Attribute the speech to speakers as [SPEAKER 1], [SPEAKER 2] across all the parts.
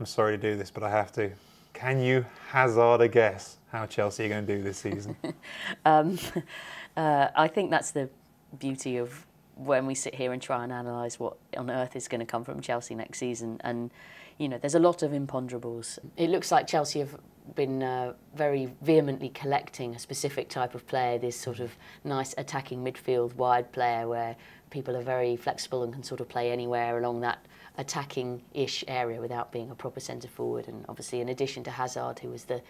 [SPEAKER 1] I'm sorry to do this, but I have to. Can you hazard a guess how Chelsea are going to do this season?
[SPEAKER 2] I think that's the beauty of when we sit here and try and analyse what on earth is going to come from Chelsea next season. And, you know, there's a lot of imponderables. It looks like Chelsea have been very vehemently collecting a specific type of player, this sort of nice attacking midfield wide player where people are very flexible and can sort of play anywhere along that attacking-ish area without being a proper centre forward. And obviously, in addition to Hazard, who was the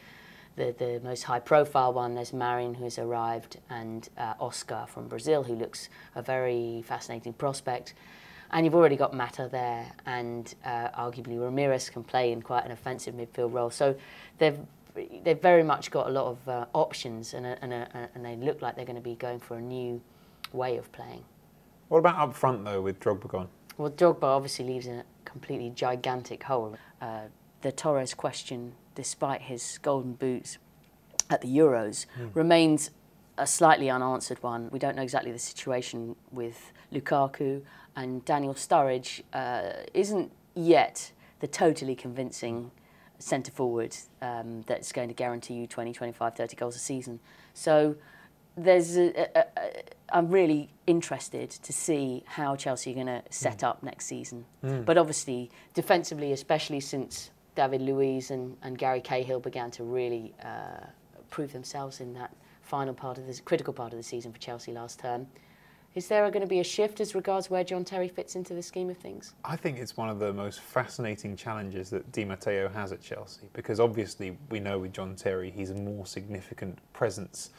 [SPEAKER 2] most high-profile one, there's Marin, who's arrived, and Oscar from Brazil, who looks a very fascinating prospect. And you've already got Mata there, and arguably Ramirez can play in quite an offensive midfield role. So they've very much got a lot of options, and they look like they're going to be going for a new way of playing.
[SPEAKER 1] What about up front, though, with Drogba gone?
[SPEAKER 2] Well, Drogba obviously leaves in a completely gigantic hole. The Torres question, despite his golden boots at the Euros, remains a slightly unanswered one. We don't know exactly the situation with Lukaku, and Daniel Sturridge isn't yet the totally convincing centre forward that's going to guarantee you 20, 25, 30 goals a season. So there's I'm really interested to see how Chelsea are going to set up next season. But obviously, defensively, especially since David Luiz and Gary Cahill began to really prove themselves in that final part of this critical part of the season for Chelsea last term. Is there going to be a shift as regards where John Terry fits into the scheme of things?
[SPEAKER 1] I think it's one of the most fascinating challenges that Di Matteo has at Chelsea, because obviously we know with John Terry he's a more significant presence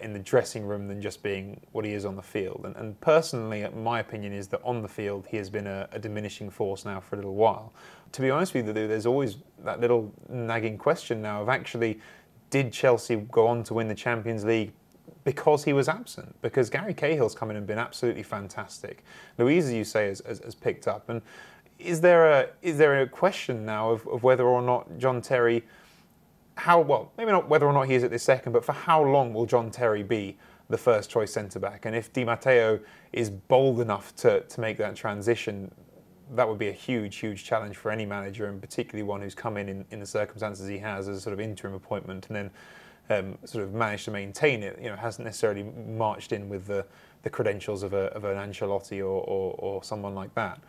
[SPEAKER 1] in the dressing room than just being what he is on the field. And personally, my opinion is that on the field he has been a diminishing force now for a little while. To be honest with you, there's always that little nagging question now of actually, did Chelsea go on to win the Champions League because he was absent? Because Gary Cahill's come in and been absolutely fantastic. Luiz, as you say, has picked up. And is there a question now of whether or not John Terry, maybe not whether or not he is at this second, but for how long will John Terry be the first choice centre-back? And if Di Matteo is bold enough to make that transition, that would be a huge, huge challenge for any manager, and particularly one who's come in the circumstances he has as a sort of interim appointment and then sort of managed to maintain it. You know, hasn't necessarily marched in with the credentials of an Ancelotti or someone like that.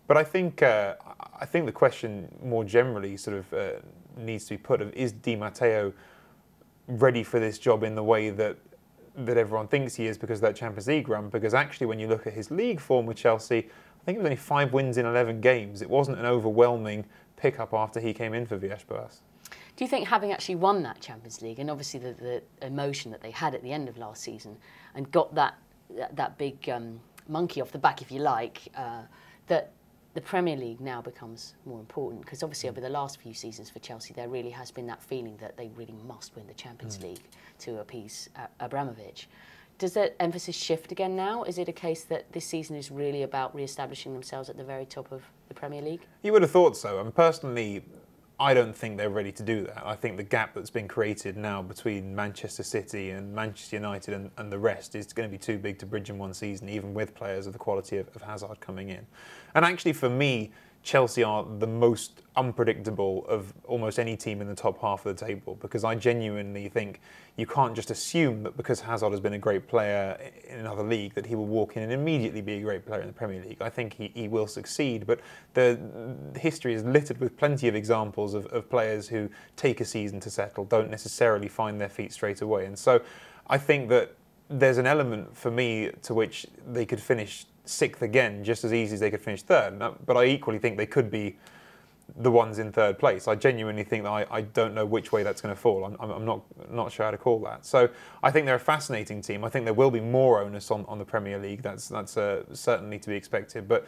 [SPEAKER 1] But I think the question more generally sort of needs to be put of, is Di Matteo ready for this job in the way that everyone thinks he is because of that Champions League run? Because actually, when you look at his league form with Chelsea, I think it was only 5 wins in 11 games. It wasn't an overwhelming pickup after he came in for Villas-Boas.
[SPEAKER 2] Do you think, having actually won that Champions League, and obviously the emotion that they had at the end of last season, and got that big monkey off the back, if you like, that the Premier League now becomes more important? Because obviously over the last few seasons for Chelsea, there really has been that feeling that they really must win the Champions League to appease Abramovich. Does that emphasis shift again now? Is it a case that this season is really about re-establishing themselves at the very top of the Premier League? You
[SPEAKER 1] would have thought so. And personally, I don't think they're ready to do that. I think the gap that's been created now between Manchester City and Manchester United and the rest is going to be too big to bridge in one season, even with players of the quality of Hazard coming in. And actually, for me, Chelsea are the most unpredictable of almost any team in the top half of the table, because I genuinely think you can't just assume that because Hazard has been a great player in another league that he will walk in and immediately be a great player in the Premier League. I think he will succeed, but the history is littered with plenty of examples of players who take a season to settle, don't necessarily find their feet straight away. And so I think that there's an element for me to which they could finish 6th again just as easy as they could finish 3rd. But I equally think they could be the ones in 3rd place. I genuinely think that I don't know which way that's going to fall. I'm not sure how to call that. So I think they're a fascinating team. I think there will be more onus on the Premier League. That's certainly to be expected. But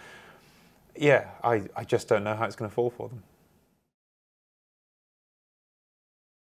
[SPEAKER 1] yeah, I just don't know how it's going to fall for them.